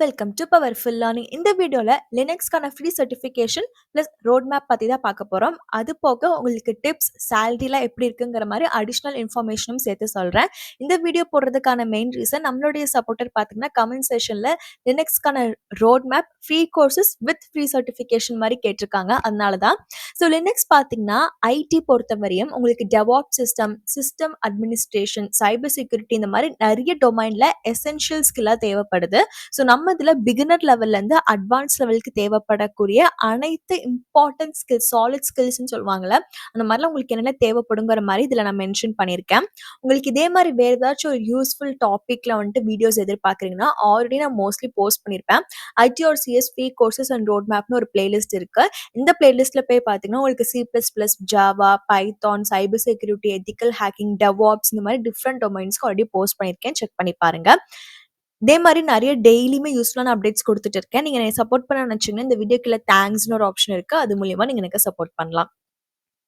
Welcome to powerful learning. இந்த வீடியோவில் லினக்ஸ்க்கான free certification plus road map பற்றி தான் பார்க்க போகிறோம். அது போக உங்களுக்கு டிப்ஸ், சேலரிலாம் எப்படி இருக்குங்கிற மாதிரி அடிஷ்னல் இன்ஃபர்மேஷனும் சேர்த்து சொல்கிறேன். இந்த வீடியோ போடுறதுக்கான மெயின் ரீசன் நம்மளுடைய சப்போர்ட்டர் பார்த்தீங்கன்னா கமெண்ட் செஷனில் லினக்ஸ்க்கான road map free courses with free certification மாதிரி கேட்டிருக்காங்க. அதனால தான். ஸோ லினக்ஸ் பார்த்தீங்கன்னா ஐடி பொறுத்தவரையும் உங்களுக்கு devops system administration, cyber security இந்த மாதிரி நிறைய டொமைனில் எசென்ஷியல் ஸ்கில்லாக தேவைப்படுது. ஸோ நம்ம இதில் பிகினர் லெவல்லேருந்து அட்வான்ஸ் லெவலுக்கு தேவைப்படக்கூடிய அனைத்து இம்பார்ட்டன்ட் ஸ்கில்ஸ், சாலிட் ஸ்கில்ஸ்ன்னு சொல்லுவாங்கள்ல, அந்த மாதிரிலாம் உங்களுக்கு என்னென்ன தேவைப்படுங்கிற மாதிரி இதில் நான் மென்ஷன் பண்ணியிருக்கேன். உங்களுக்கு இதே மாதிரி வேறு ஏதாச்சும் ஒரு யூஸ்ஃபுல் டாப்பிக்கில் வந்துட்டு வீடியோஸ் எதிர்பார்க்குறீங்கன்னா ஆல்ரெடி நான் மோஸ்ட்லி போஸ்ட் பண்ணியிருப்பேன். IT or CS free courses and road மேப்னு ஒரு பிளேலிஸ்ட் இருக்குது. இந்த பிளேலிஸ்ட்டில் போய் பார்த்தீங்கன்னா உங்களுக்கு C++, Java, Python, cyber security, ethical hacking, DevOps இந்த மாதிரி டிஃப்ரெண்ட் டொமைன்ஸ்க்கு ஆல்ரெடி போஸ்ட் பண்ணியிருக்கேன். செக் பண்ணி பாருங்கள். இதே மாதிரி நிறைய டெய்லியுமே யூஸ்ஃபுல்லான அப்டேட்ஸ் கொடுத்துட்டு இருக்கேன். நீங்கள் என்னை சப்போர்ட் பண்ண நினச்சிங்கன்னா இந்த வீடியோக்குள்ள தேங்க்ஸ்னு ஒரு ஆப்ஷன் இருக்குது. அது மூலியமாக நீங்கள் எனக்கு சப்போர்ட் பண்ணலாம்.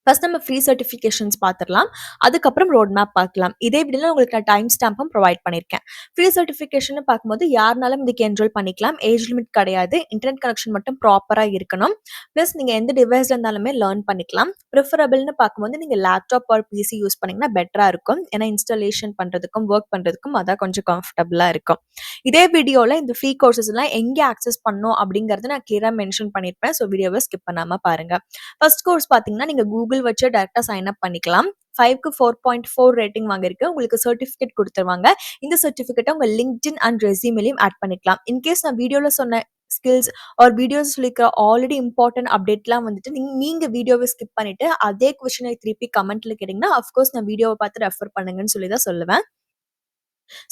ஃபர்ஸ்ட் நம்ம ஃப்ரீ சர்டிஃபிகேஷன்ஸ் பார்த்துடலாம். அதுக்கப்புறம் ரோட் மேப் பார்க்கலாம். இதே வீடியோவில் உங்களுக்கு நான் டைம் ஸ்டாம்பும் ப்ரொவைட் பண்ணியிருக்கேன். ஃப்ரீ சர்டிஃபிகேஷன் பார்க்கும்போது யாருனாலும் இதுக்கு என்ரோல் பண்ணிக்கலாம். ஏஜ் லிமிட் கிடையாது. இன்டர்நெட் கனெக்ஷன் மட்டும் ப்ராப்பராக இருக்கணும். ப்ளஸ் நீங்கள் எந்த டிவைஸில் இருந்தாலுமே லேர்ன் பண்ணிக்கலாம். ப்ரிஃபரபிள்னு பார்க்கும்போது நீங்கள் லேப்டாப் ஆர் பிசி யூஸ் பண்ணிங்கன்னா பெட்டராக இருக்கும். ஏன்னா இன்ஸ்டாலேஷன் பண்ணுறதுக்கும் ஒர்க் பண்ணுறதுக்கும் அதான் கொஞ்சம் கம்ஃபர்டபுளாக இருக்கும். இதே வீடியோவில் இந்த ஃப்ரீ கோர்சஸ்லாம் எங்கே ஆக்சஸ் பண்ணணும் அப்படிங்கிறத நான் கிளியராக மென்ஷன் பண்ணியிருப்பேன். ஸோ வீடியோவை ஸ்கிப் பண்ணாமல் பாருங்கள். ஃபர்ஸ்ட் கோர்ஸ் பார்த்தீங்கன்னா நீங்கள் கூகுள் வச்சு டேரக்டா சைன் அப் பண்ணிக்கலாம். 5க்கு 4.4 ரேட்டிங் வாங்கிருக்கு. உங்களுக்கு சர்டிஃபிகேட் கொடுத்துருவாங்க. இந்த சர்டிஃபிகேட்டை உங்க லிங்க்டின் அண்ட் ரெஸ்யூம்லயும் ஆட் பண்ணிக்கலாம். இன்கேஸ் நான் வீடியோல சொன்ன ஸ்கில்ஸ் ஆர் வீடியோஸ் சொல்லிக்கிற ஆல்ரெடி இம்பார்ட்டன்ட் அப்டேட்லாம் வந்துட்டு நீங்க வீடியோவை ஸ்கிப் பண்ணிட்டு அதே கொஸ்டினை திருப்பி கமெண்ட்ல கேட்டீங்கன்னா அஃப்கோர்ஸ் நான் வீடியோவை பார்த்து ரெஃபர் பண்ணுங்கன்னு சொல்லி தான் சொல்லுவேன்.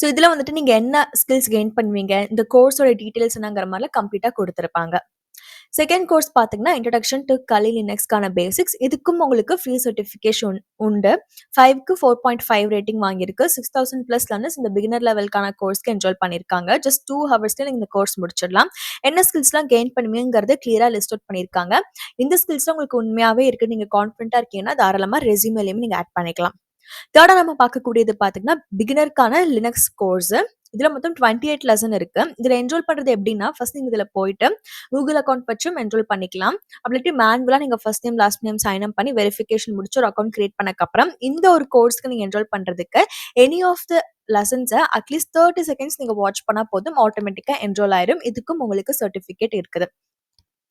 ஸோ இதில் வந்துட்டு நீங்கள் என்ன ஸ்கில்ஸ் கெயின் பண்ணுவீங்க, இந்த கோர்ஸோட டீட்டெயில்ஸ் என்னங்கிற மாதிரிலாம் கம்ப்ளீட்டாக கொடுத்துருப்பாங்க. செகண்ட் கோர்ஸ் பார்த்தீங்கன்னா இன்ட்ரடக்ஷன் டு கலி லினக்ஸ்க்கான பேசிக்ஸ். இதுக்கும் உங்களுக்கு ஃப்ரீ சர்டிஃபிகேஷன் உண்டு. 5க்கு 4.5 ரேட்டிங் வாங்கியிருக்கு. 6000 ப்ளஸ் லேர்னர்ஸ் இந்த பிகினர் லெவலுக்கான கோர்ஸ்க்கு என்ஜாய் பண்ணியிருக்காங்க. ஜஸ்ட் 2 ஹவர்ஸ்ல நீங்கள் இந்த கோர்ஸ் முடிச்சிடலாம். என்ன ஸ்கில்ஸ்லாம் கெயின் பண்ணுவீங்கிறது கிளியராக லிஸ்ட் அவுட் பண்ணியிருக்காங்க. இந்த ஸ்கில்ஸ்லாம் உங்களுக்கு உண்மையாகவே இருக்குது, நீங்கள் கான்ஃபிடென்ட்டாக இருக்கீங்கன்னா தாராளமாக ரெஸ்யூமேலையும் நீங்கள் ஆட் பண்ணிக்கலாம். தேர்டா நம்ம பார்க்கக்கூடியது பார்த்தீங்கன்னா பிகினருக்கான லினக்ஸ் கோர்ஸ். இதுல மொத்தம் 28 லெசன் இருக்கு. இதுல என்ரோல் பண்றது எப்படின்னா ஃபர்ஸ்ட் நீங்க இதுல போயிட்டு கூகுள் அக்கௌண்ட் வச்சும் என்ரோல் பண்ணிக்கலாம். அப்படி மேனுவலா நீங்க first name last name sign up பண்ணி வெரிஃபிகேஷன் முடிச்சு ஒரு அக்கௌண்ட் கிரியேட் பண்ணக்கப்புறம் இந்த ஒரு கோர்ஸ்க்கு நீங்க என்ரோல் பண்றதுக்கு எனி ஆஃப் த லெசன்ஸை அட்லீஸ்ட் 30 செகண்ட்ஸ் நீங்க வாட்ச் பண்ணா போதும், ஆட்டோமேட்டிக்கா என்ரோல் ஆயிரும். இதுக்கும் உங்களுக்கு சர்டிஃபிகேட் இருக்குது.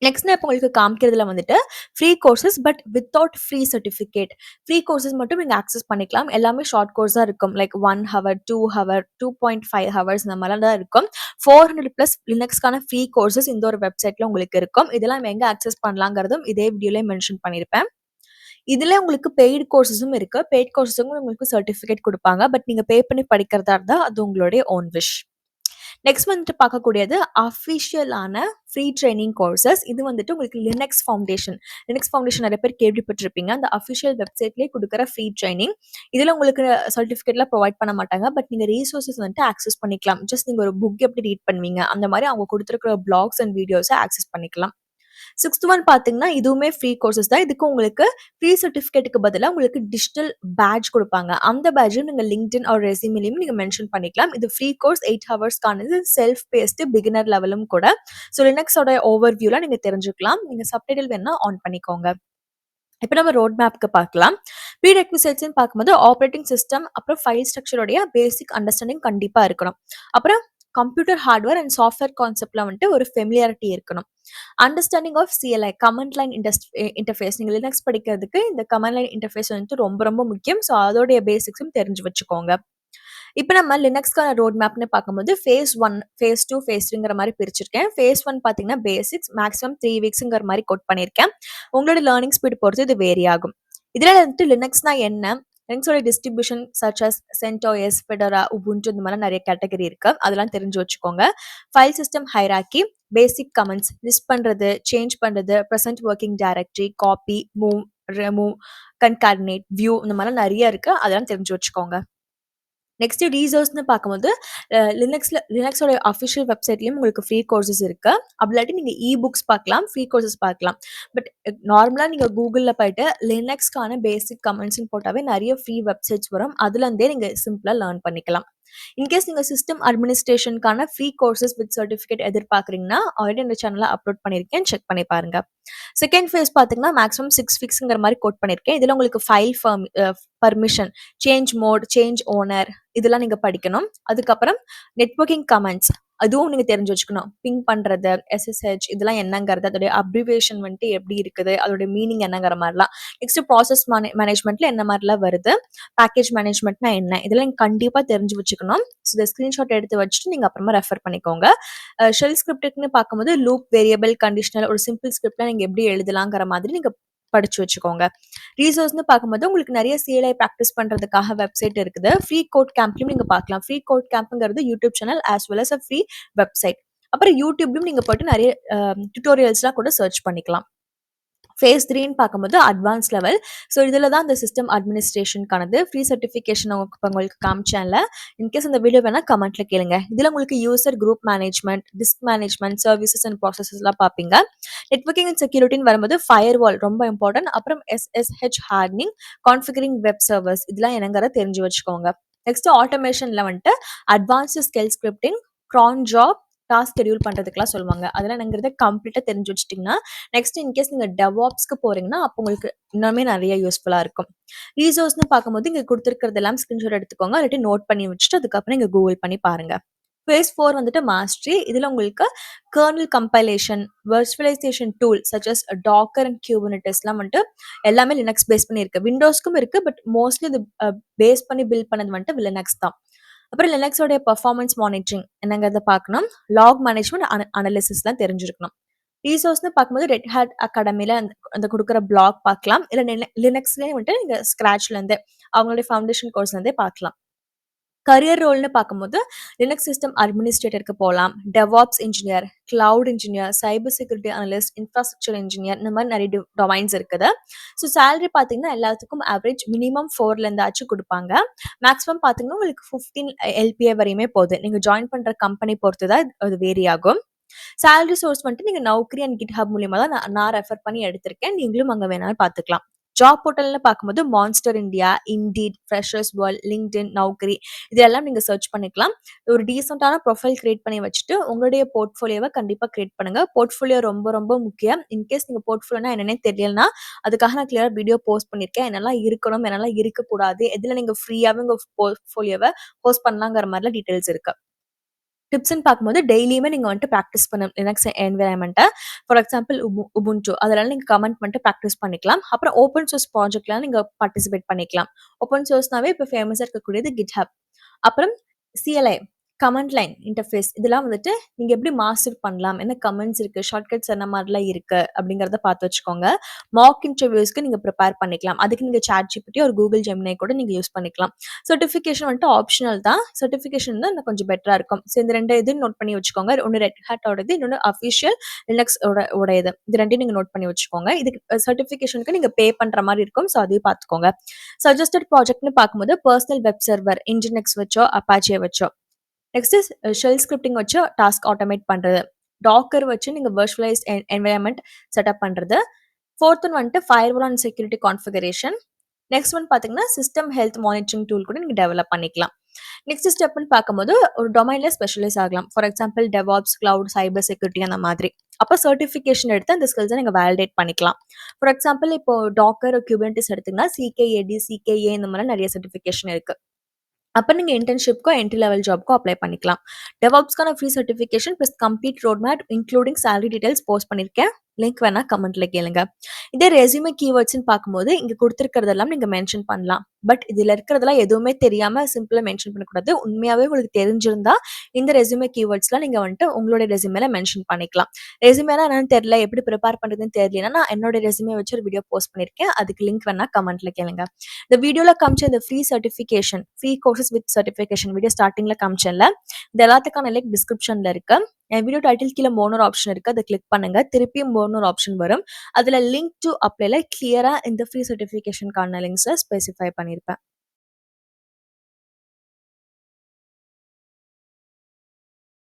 நெக்ஸ்ட் நான் இப்போ உங்களுக்கு காமிக்கிறதுல வந்துட்டு free courses but without free certificate. Free courses மட்டும் நீங்கள் ஆக்சஸ் பண்ணிக்கலாம். எல்லாமே ஷார்ட் கோர்ஸாக இருக்கும். லைக் 1 ஹவர், 2 ஹவர், 2.5 ஹவர்ஸ் இந்த மாதிரிலாம் தான் இருக்கும். 400+ லினக்ஸ்க்கான ஃப்ரீ கோர்சஸ் இந்த ஒரு வெப்சைட்டில் உங்களுக்கு இருக்கும். இதெல்லாம் நம்ம எங்கே ஆக்சஸ் பண்ணலாங்கிறதும் இதே வீடியோலேயே மென்ஷன் பண்ணியிருப்பேன். இதில் உங்களுக்கு பெய்டு கோர்சஸும் இருக்குது. பெய்ட் கோர்சஸும் உங்களுக்கு சர்டிஃபிகேட் கொடுப்பாங்க. பட் நீங்கள் பே பண்ணி படிக்கிறதா இருந்தால் அது உங்களுடைய ஓன் விஷ். நெக்ஸ்ட் வந்துட்டு பார்க்கக்கூடியது அஃபிஷியலான ஃப்ரீ ட்ரைனிங் கோர்சஸ். இது வந்துட்டு உங்களுக்கு லினக்ஸ் ஃபவுண்டேஷன் நிறைய பேர் கேள்விப்பட்டிருப்பீங்க. அந்த அஃபிஷியல் வெப்சைட்லேயே கொடுக்குற ஃப்ரீ ட்ரைனிங். இதில் உங்களுக்கு சர்டிஃபிகேட்லாம் ப்ரொவைட் பண்ண மாட்டாங்க. பட் நீங்கள் ரீசோர்ஸஸ் வந்துட்டு ஆக்சஸ் பண்ணிக்கலாம். ஜஸ்ட் நீங்கள் ஒரு புக் எப்படி ரீட் பண்ணுவீங்க அந்த மாதிரி அவங்க கொடுத்துருக்கிற பிளாக்ஸ் அண்ட் வீடியோஸை ஆக்சஸ் பண்ணிக்கலாம். 6th ஒன் பார்த்தீங்கன்னா இதுவுமே ஃப்ரீ கோர்சஸ் தான். இதுக்கு உங்களுக்கு ஃப்ரீ சர்டிஃபிகேட்டுக்கு பதிலாக உங்களுக்கு டிஜிட்டல் பேட்ச் கொடுப்பாங்க. அந்த பேட்சும் நீங்கள் லிங்க்டின் ஆர் ரெஸ்யூம்லயும் நீங்கள் மென்ஷன் பண்ணிக்கலாம். இது ஃப்ரீ கோர்ஸ் 8 ஹவர்ஸ்க்கானது. செல்ஃப் பேஸ்டு பிகினர் லெவலும் கூட. ஸோ லினக்ஸோட ஓவர் வியூலாம் நீங்கள் தெரிஞ்சுக்கலாம். நீங்கள் சப்டைட்டில் வேணா ஆன் பண்ணிக்கோங்க. இப்போ நம்ம ரோட் மேப்க்கு பார்க்கலாம். ப்ரீ ரெக்விசைட்ஸ்ன்னு பார்க்கும்போது ஆப்ரேட்டிங் சிஸ்டம் அப்புறம் ஃபைல் ஸ்ட்ரக்சரோடைய பேசிக் அண்டர்ஸ்டாண்டிங் கண்டிப்பாக இருக்கணும். அப்புறம் கம்ப்யூட்டர் ஹார்ட்வேர் அண்ட் சாஃப்ட்வேர் கான்செப்ட்ல வந்துட்டு ஒரு ஃபெமிலியாரிட்டி இருக்கணும். Understanding of CLI command line interface. நீங்கள் லினக்ஸ் படிக்கிறதுக்கு இந்த கமாண்ட் லைன் இன்டர்ஃபேஸ் வந்துட்டு ரொம்ப ரொம்ப முக்கியம். ஸோ அதோடைய பேசிக்ஸும் தெரிஞ்சு வச்சுக்கோங்க. இப்போ நம்ம லினக்ஸ்க்கான ரோட் மேப்னு பார்க்கும்போது phase 1, phase 2, phase 3ங்கிற மாதிரி பிரிச்சிருக்கேன். phase 1 பார்த்தீங்கன்னா பேசிக்ஸ், மேக்ஸிமம் 3 வீக்ஸுங்கிற மாதிரி கோட் பண்ணியிருக்கேன். உங்களோட லேர்னிங் ஸ்பீட் பொறுத்து இது வேரி ஆகும். இதில் வந்துட்டு லினக்ஸ்னா என்ன, லினக்ஸோட distribution such as CentOS, Fedora, Ubuntu இந்த மாதிரி நிறைய கேட்டகரி இருக்கு. அதெல்லாம் தெரிஞ்சு வச்சுக்கோங்க. File system hierarchy, basic comments, list பண்றது, சேஞ்ச் பண்றது, present working directory, copy, move, remove, concatenate, view இந்த மாதிரிலாம் நிறைய இருக்கு. அதெல்லாம் தெரிஞ்சு வச்சுக்கோங்க. நெக்ஸ்ட் ரீசோர்ஸ்னு பார்க்கும்போது லினக்ஸோட அஃபிஷியல் வெப்சைட்லேயும் உங்களுக்கு ஃப்ரீ கோர்சஸ் இருக்கு. அப்படி இல்லாட்டி நீங்கள் புக்ஸ் பார்க்கலாம், ஃப்ரீ கோர்சஸ் பார்க்கலாம். பட் நார்மலாக நீங்கள் கூகுளில் போயிட்டு லினக்ஸ்க்கான பேசிக் கமெண்ட்ஸ்ன்னு போட்டாவே நிறைய ஃப்ரீ வெப்சைட்ஸ் வரும். அதுலேருந்தே நீங்கள் சிம்பிளாக லேர்ன் பண்ணிக்கலாம். இன்கேஸ் நீங்க சிஸ்டம் அட்மினிஸ்ட்ரேஷனுக்கான ஃப்ரீ கோர்சஸ் வித் சர்டிஃபிகேட் எதிர்பார்க்குறீங்கன்னா, ஆல்ரெடி இந்த சேனல்ல அப்லோட் பண்ணியிருக்கேன். செக் பண்ணி பாருங்க. செகண்ட் ஃபேஸ் பார்த்தீங்கன்னா, மேக்ஸிமம் 6 வீக்ஸ்ங்கிற மாரி கோட் பண்ணியிருக்கேன். இதுல உங்களுக்கு file permission, change mode, change owner இதெல்லாம் நீங்க படிக்கணும். அதுக்கப்புறம் நெட்வொர்க்கிங் கமெண்ட்ஸ் அதுவும் நீங்க தெரிஞ்சு வச்சுக்கணும். பிங் பண்றது, எஸ்எஸ்ஹெச் இதெல்லாம் என்னங்கிறது, அதோடைய அப்ரிவியேஷன் வந்துட்டு எப்படி இருக்குது, அதோட மீனிங் என்னங்கிற மாரிலாம். நெக்ஸ்ட் ப்ராசஸ் மேனேஜ்மெண்ட்ல என்ன மாரிலாம் வருது, பேக்கேஜ் மேனேஜ்மெண்ட்னா என்ன, இதெல்லாம் நீங்க கண்டிப்பா தெரிஞ்சு வச்சுக்கணும். ஸோ இத ஸ்கிரீன்ஷாட் எடுத்து வச்சுட்டு நீங்க அப்புறமா ரெஃபர் பண்ணிக்கோங்க. ஷெல் ஸ்கிரிப்ட்க்குன்னு பார்க்கும்போது லூப், வேரியபிள், கண்டிஷனல் ஒரு சிம்பிள் ஸ்கிரிப்ட்ல நீங்க எப்படி எழுதலாங்கிற மாதிரி நீங்க படிச்சு வச்சுக்கோங்க. ரீசோர்ஸ்னு பார்க்கும்போது உங்களுக்கு நிறைய சிஎல்ஐ ப்ராக்டிஸ் பண்றதுக்காக வெப்சைட் இருக்குது. ஃப்ரீ கோட் கேம்ப்லயும் நீங்க பார்க்கலாம். ஃப்ரீ கோட் கேம்ப்ங்கிறது YouTube channel as well as a free website. அப்புறம் யூடியூப்லயும் நீங்க போயிட்டு நிறைய டியூட்டோரியல்ஸ்லாம் கூட சர்ச் பண்ணிக்கலாம். ஃபேஸ் 3ன்னு பார்க்கும்போது அட்வான்ஸ் லெவல். ஸோ இதில் தான் இந்த சிஸ்டம் அட்மினிஸ்ட்ரேஷனுக்கானது ஃப்ரீ சர்டிஃபிகேஷன் உங்களுக்கு காமிச்சேன்ல. இன்கேஸ் இந்த வீடியோ வேணால் கமெண்ட்ல கேளுங்க. இதில் உங்களுக்கு user group management, disk management, services and ப்ராசஸஸ்லாம் பார்ப்பீங்க. நெட்வொர்க்கிங் அண்ட் செக்யூரிட்டின்னு வரும்போது ஃபயர் வால் ரொம்ப இம்பார்ட்டன்ட். அப்புறம் SSH hardening, configuring web servers இதெல்லாம் என்னங்கிறத தெரிஞ்சு வச்சுக்கோங்க. நெக்ஸ்ட் ஆட்டோமேஷன்ல வந்துட்டு advanced shell scripting, cron job, task schedule பண்றதுக்குலாம் சொல்லுவாங்க. அதெல்லாம் என்னங்கிறத கம்ப்ளீட்டா தெரிஞ்சு வச்சுட்டீங்கன்னா, நெக்ஸ்ட் இன்கேஸ் நீங்க டெவாப்ஸ்க்கு போறீங்கன்னா, அப்போ உங்களுக்கு இன்னுமே நிறைய யூஸ்ஃபுல்லா இருக்கும். ரீசோர்ஸ்னு பார்க்கும்போது இங்க குடுத்திருக்கிறது எல்லாம் ஸ்கிரீன்ஷாட் எடுத்துக்கோங்க. இல்லாட்டி நோட் பண்ணி வச்சுட்டு அதுக்கப்புறம் இங்க கூகுள் பண்ணி பாருங்க. ஃபேஸ் 4 வந்துட்டு மாஸ்டரி. இதுல உங்களுக்கு kernel compilation, virtualization tool such as Docker and குபர்னெட்டிஸ்லாம் வந்துட்டு எல்லாமே லினக்ஸ் பேஸ் பண்ணி இருக்கு. விண்டோஸ்க்கும் இருக்கு. பட் மோஸ்ட்லி இது பேஸ் பண்ணி பில்ட் பண்ணது வந்துட்டு லினக்ஸ் தான். அப்புறம் லினக்ஸோடைய பெர்ஃபார்மன்ஸ் மானிட்டரிங் என்னங்கிறத பார்க்கணும். லாக் மேனேஜ்மெண்ட், அனாலிசிஸ்லாம் தெரிஞ்சிருக்கணும். ரீசோர்ஸ்னு பார்க்கும்போது ரெட் ஹேட் அகாடமில அந்த அந்த கொடுக்குற பிளாக் பார்க்கலாம். இல்ல லினக்ஸ்லயே வந்துட்டு நீங்க ஸ்கிராச்ல இருந்து அவங்களுடைய ஃபவுண்டேஷன் கோர்ஸ்ல இருந்தே பார்க்கலாம். கரியர் ரோல்னு பார்க்கும்போது லினக்ஸ் சிஸ்டம் அட்மினிஸ்ட்ரேட்டருக்கு போகலாம். Devops engineer, cloud engineer, cyber security analyst, infrastructure engineer இந்த மாதிரி நிறைய டொமைன்ஸ் இருக்குது. ஸோ சேலரி பார்த்தீங்கன்னா எல்லாத்துக்கும் ஆவரேஜ் மினிமம் 4ல இருந்தாச்சும் கொடுப்பாங்க. மேக்ஸிமம் பார்த்தீங்கன்னா உங்களுக்கு 15 எல்பிஏ வரையுமே போகுது. நீங்க ஜாயின் பண்ற கம்பெனி பொறுத்து தான் அது வேரி ஆகும். சேலரி சோர்ஸ் வந்துட்டு நீங்க நௌக்கரி அண்ட் கிட்ஹப் மூலியமா தான் நான் ரெஃபர் பண்ணி எடுத்திருக்கேன். நீங்களும் அங்க வேணாலும் பார்த்துக்கலாம். ஜாப் போர்ட்டல்னு பார்க்கும்போது Monster India, Indeed, freshers world, LinkedIn, Naukri இதெல்லாம் நீங்க சர்ச் பண்ணிக்கலாம். ஒரு டீசென்ட்டான ப்ரொஃபைல் கிரியேட் பண்ணி வச்சுட்டு உங்களுடைய போர்ட்ஃபோலியோவை கண்டிப்பா கிரியேட் பண்ணுங்க. போர்ட்ஃபோலியோ ரொம்ப ரொம்ப முக்கியம். இன்கேஸ் நீங்க போர்ட்ஃபோலியோனா என்னன்னே தெரியலனா அதுக்காக நான் கிளியரா வீடியோ போஸ்ட் பண்ணியிருக்கேன். என்னெல்லாம் இருக்கணும், என்னெல்லாம் இருக்கக்கூடாது, எதுல நீங்க ஃப்ரீயாவே உங்க போர்ட்ஃபோலியோவை போஸ்ட் பண்ணலாங்கிற மாதிரிலாம் டீடைல்ஸ் இருக்கு. டிப்ஸ்ன்னு பார்க்கும்போது டெய்லியுமே நீங்க வந்துட்டு ப்ராக்டிஸ் பண்ண லினக்ஸ் என்விரான்மெண்ட்ட. ஃபார் எக்ஸாம்பிள் உபுண்டு அதெல்லாம் நீங்க கமெண்ட் பண்ணிட்டு ப்ராக்டிஸ் பண்ணிக்கலாம். அப்புறம் ஓப்பன் சோர்ஸ் ப்ராஜெக்ட்லாம் நீங்க பார்ட்டிசிபேட் பண்ணிக்கலாம். ஓப்பன் சோர்ஸ்னாவே இப்போ ஃபேமஸா இருக்கக்கூடியது கிட்ஹப். அப்புறம் சிஎல்ஐ கமெண்ட் லைன் இன்டர்ஃபேஸ் இதெல்லாம் வந்துட்டு நீங்க எப்படி மாஸ்டர் பண்ணலாம், என்ன கமெண்ட்ஸ் இருக்கு, ஷார்ட்கட்ஸ் என்ன மாதிரிலாம் இருக்கு அப்படிங்கிறத பார்த்து வச்சுக்கோங்க. மாக் இன்டர்வியூஸ்க்கு நீங்க ப்ரிப்பேர் பண்ணிக்கலாம். அதுக்கு நீங்க சாட் ஜிபிடி ஒரு கூகுள் ஜெமினி கூட நீங்க யூஸ் பண்ணிக்கலாம். சர்டிஃபிகேஷன் வந்துட்டு ஆப்ஷனல் தான். சர்டிஃபிகேஷன் தான் இன்னும் கொஞ்சம் பெட்டரா இருக்கும். ஸோ இந்த 2 இது நோட் பண்ணி வச்சுக்கோங்க. ஒன்னு ரெட் ஹேட்டோடது, இன்னொன்னு அஃபிஷியல் லினக்ஸ் உடையது. இது 2யும் நீங்க நோட் பண்ணி வச்சுக்கோங்க. இதுக்கு சர்டிஃபிகேஷனுக்கு நீங்க பே பண்ற மாதிரி இருக்கும். ஸோ அதையும் பார்த்துக்கோங்க. சஜஸ்டட் ப்ராஜெக்ட்னு பார்க்கும்போது பர்சனல் வெப் சர்வர், இன்ஜினெக்ஸ் வச்சோ, அப்பாச்சியை வச்சோ. நெக்ஸ்ட் ஷெல் ஸ்கிரிப்டிங் வச்சு டாஸ்க் ஆட்டோமேட் பண்றது. டாக்கர் வச்சு நீங்க வர்ச்சுவலைஸ் என்வைரன்மெண்ட் செட்டப் பண்றது. 4th ஒன் வந்துட்டு firewall and security configuration. Next one பார்த்தீங்கன்னா சிஸ்டம் ஹெல்த் மானிட்டரிங் டூல் கூட நீங்க டெவலப் பண்ணிக்கலாம். நெக்ஸ்ட் ஸ்டெப்னு பார்க்கும்போது ஒரு டொமைன்ல ஸ்பெஷலைஸ் ஆகலாம். For example devops, cloud, cyber security அந்த மாதிரி. அப்போ சர்டிஃபிகேஷன் எடுத்து அந்த ஸ்கில்ஸை நீங்க வேலிடேட் பண்ணிக்கலாம். ஃபார் எக்ஸாம்பிள் இப்போ டாக்கர், குபர்னெட்டிஸ் எடுத்தீங்கன்னா சிகேஏடி, சிகேஏ இந்த மாதிரி நிறைய சர்டிஃபிகேஷன் இருக்கு. அப்போ நீங்க இன்டர்ன்ஷிப்க்கோ என்ட்ரி லெவல் ஜாப்க்கோ அப்ளை பண்ணிக்கலாம். டெவாப்ஸ்க்கான free certification plus complete road map including salary details post பண்ணியிருக்கேன். லிங்க் வேணா கமெண்ட்ல கேளுங்க. இதே ரெஸ்யூமே கீவேர்ட்ஸ்னு பார்க்கும்போது இங்க கொடுத்துருக்கிறதெல்லாம் நீங்க மென்ஷன் பண்ணலாம். பட் இதுல இருக்கிறதெல்லாம் எதுவுமே தெரியாம சிம்பிளா மென்ஷன் பண்ணக்கூடாது. உண்மையாவே உங்களுக்கு தெரிஞ்சிருந்தா இந்த ரெஸ்யூமே கீவேர்ட்ஸ்லாம் நீங்க வந்துட்டு உங்களுடைய ரெஸ்யூமேல மென்ஷன் பண்ணிக்கலாம். ரெஸ்யூமேனா என்னன்னு தெரியல, எப்படி ப்ரிப்பேர் பண்றதுன்னு தெரியலன்னா நான் என்னோட ரெஸ்யூமே வச்சு ஒரு வீடியோ போஸ்ட் பண்ணிருக்கேன். அதுக்கு லிங்க் வேணா கமெண்ட்ல கேளுங்க. இந்த வீடியோல காமிச்ச இந்த free certification, free courses with certification video ஸ்டார்டிங்ல காமிச்சேன்ல, இது எல்லாத்துக்கான லிங்க் டிஸ்கிரிப்ஷன்ல இருக்கு. என் வீடியோ டைட்டில் கீழே மோனோர் ஆப்ஷன் இருக்கு. அதை கிளிக் பண்ணுங்க. திருப்பியும் மோனோர் ஆப்ஷன் வரும். அதுல லிங்க் டு அப்ளைல கிளியரா இந்த ஃப்ரீ சர்டிஃபிகேஷனுக்கான லிங்க்ஸை ஸ்பெசிஃபை பண்ணியிருப்பேன்.